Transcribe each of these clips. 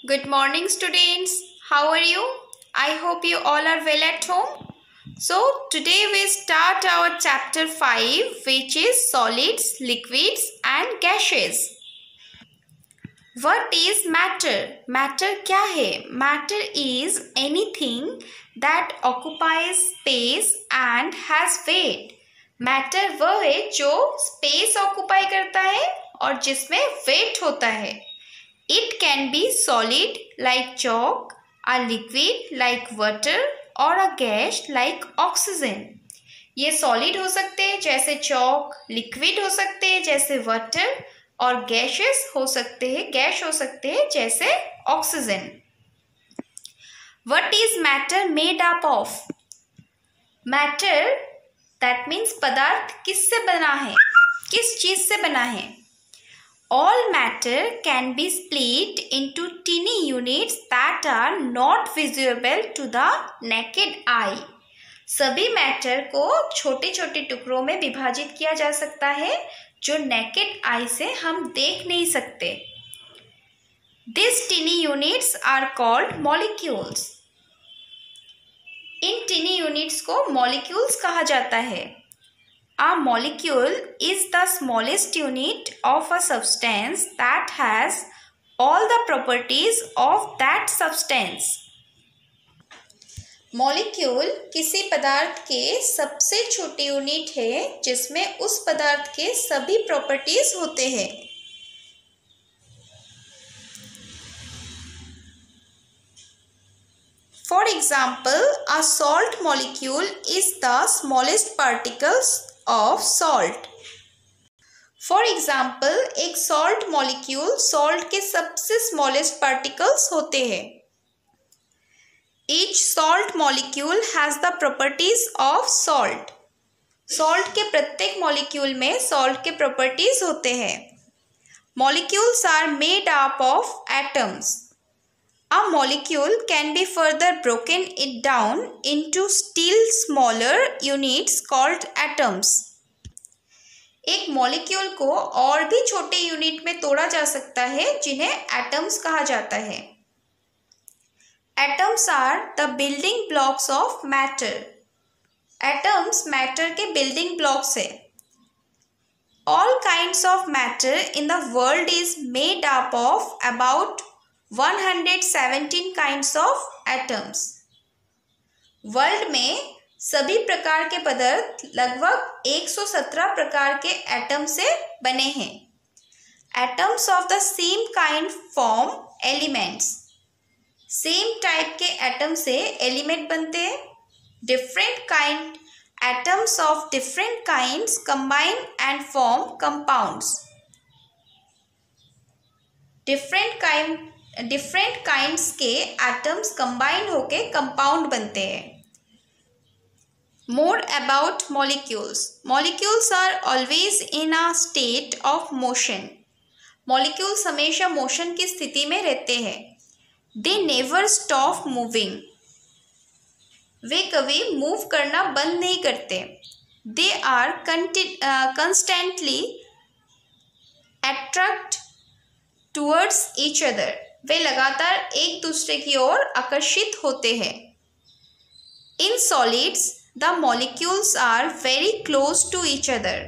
Good morning, students. How are you? I hope you all are well at home. So, today we start our chapter 5, which is solids, liquids, and gases. What is matter? Matter क्या है? Matter is anything that occupies space and has weight. Matter वह है जो space occupy करता है और जिसमें weight होता है. It can be solid like chalk, a liquid like water or a gas like oxygen. ये solid हो सकते हैं जैसे chalk, liquid हो सकते हैं जैसे water और gases हो सकते हैं गैस हो सकते हैं जैसे oxygen. What is matter made up of? Matter that means पदार्थ किससे बना है, किस चीज से बना है. All matter can be split into teeny units that are not visible to the naked eye. सभी मैटर को छोटे छोटे टुकड़ों में विभाजित किया जा सकता है जो नेकेड आई से हम देख नहीं सकते. These teeny units are called molecules. In teeny units को molecules कहा जाता है. A molecule is the smallest unit of a substance that has all the properties of that substance. Molecule किसी पदार्थ के सबसे छोटी यूनिट है जिसमें उस पदार्थ के सभी प्रॉपर्टीज होते हैं. For example, a salt molecule is the smallest particles of salt. For example, एक salt molecule salt के सबसे smallest particles होते हैं. Each salt molecule has the properties of salt. Salt के प्रत्येक molecule में salt के properties होते हैं. Molecules are made up of atoms. A molecule can be further broken it down into still smaller units called atoms. एक molecule को और भी छोटे यूनिट में तोड़ा जा सकता है जिन्हें एटम्स कहा जाता है. Atoms are the building blocks of matter. Atoms matter के बिल्डिंग ब्लॉक्स है. All kinds of matter in the world is made up of about 117 kinds of atoms. World में सभी प्रकार के पदार्थ लगभग 117 प्रकार के एटम से बने हैं. Atoms of the same kind form elements. Same type के एटम से एलिमेंट बनते हैं. Different kind atoms of different kinds combine and form compounds. Different kinds के एटम्स कंबाइन होके कंपाउंड बनते हैं. More about molecules. Molecules are always in a state of motion. Molecules हमेशा motion की स्थिति में रहते हैं. They never stop moving. वे कभी मूव करना बंद नहीं करते. They are constantly attract towards each other. वे लगातार एक दूसरे की ओर आकर्षित होते हैं. In solids the molecules are very close to each other.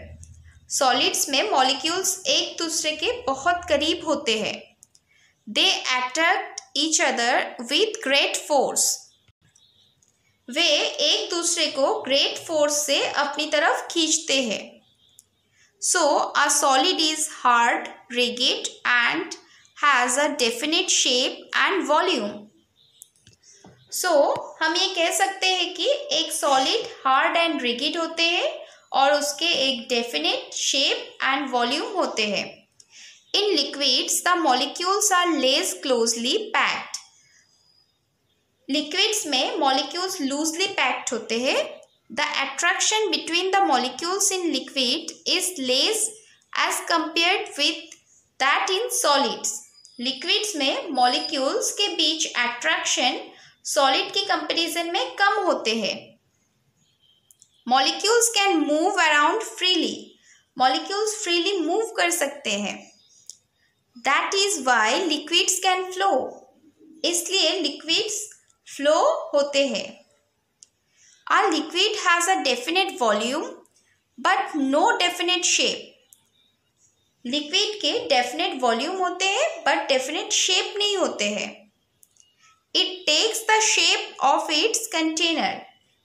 Solids में मॉलिक्यूल्स एक दूसरे के बहुत करीब होते हैं. They attract each other with great force. वे एक दूसरे को ग्रेट फोर्स से अपनी तरफ खींचते हैं. So a solid is hard, rigid and has a definite shape and volume. So, हम ये कह सकते हैं कि एक solid hard and rigid होते हैं और उसके एक definite shape and volume होते हैं. In liquids, the molecules are less closely packed. Liquids में molecules loosely packed होते हैं. The attraction between the molecules in liquid is less as compared with that in solids. Liquids में molecules के बीच attraction solid की comparison में कम होते हैं. Molecules can move around freely. Molecules freely move कर सकते हैं. That is why liquids can flow. इसलिए लिक्विड्स फ्लो होते हैं। A liquid has a definite volume but no definite shape. Liquid के डेफिनेट वॉल्यूम होते हैं बट डेफिनेट शेप नहीं होते हैं। It takes the shape of its container,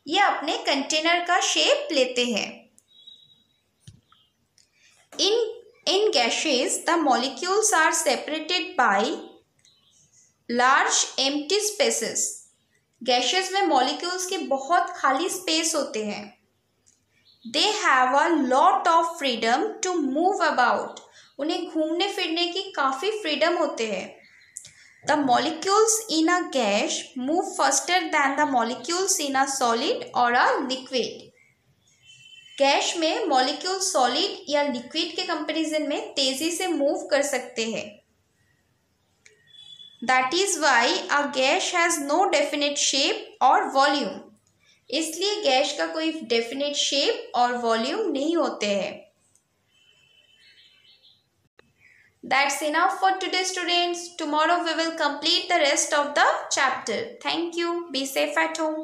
ये अपने कंटेनर का शेप लेते हैं। In gases the molecules are separated by large empty spaces. Gases में मॉलिक्यूल्स के बहुत खाली स्पेस होते हैं। They have a lot of freedom to move about, उन्हें घूमने फिरने की काफ़ी फ्रीडम होते हैं। The molecules in a gas move faster than the molecules in a solid और अ लिक्विड। गैस में मॉलिक्यूल सॉलिड या लिक्विड के कंपैरिजन में तेजी से मूव कर सकते हैं। That is why a gas has no definite shape or volume. इसलिए गैस का कोई डेफिनेट शेप और वॉल्यूम नहीं होते हैं। That's enough for today, students. Tomorrow we will complete the rest of the chapter. Thank you. Be safe at home.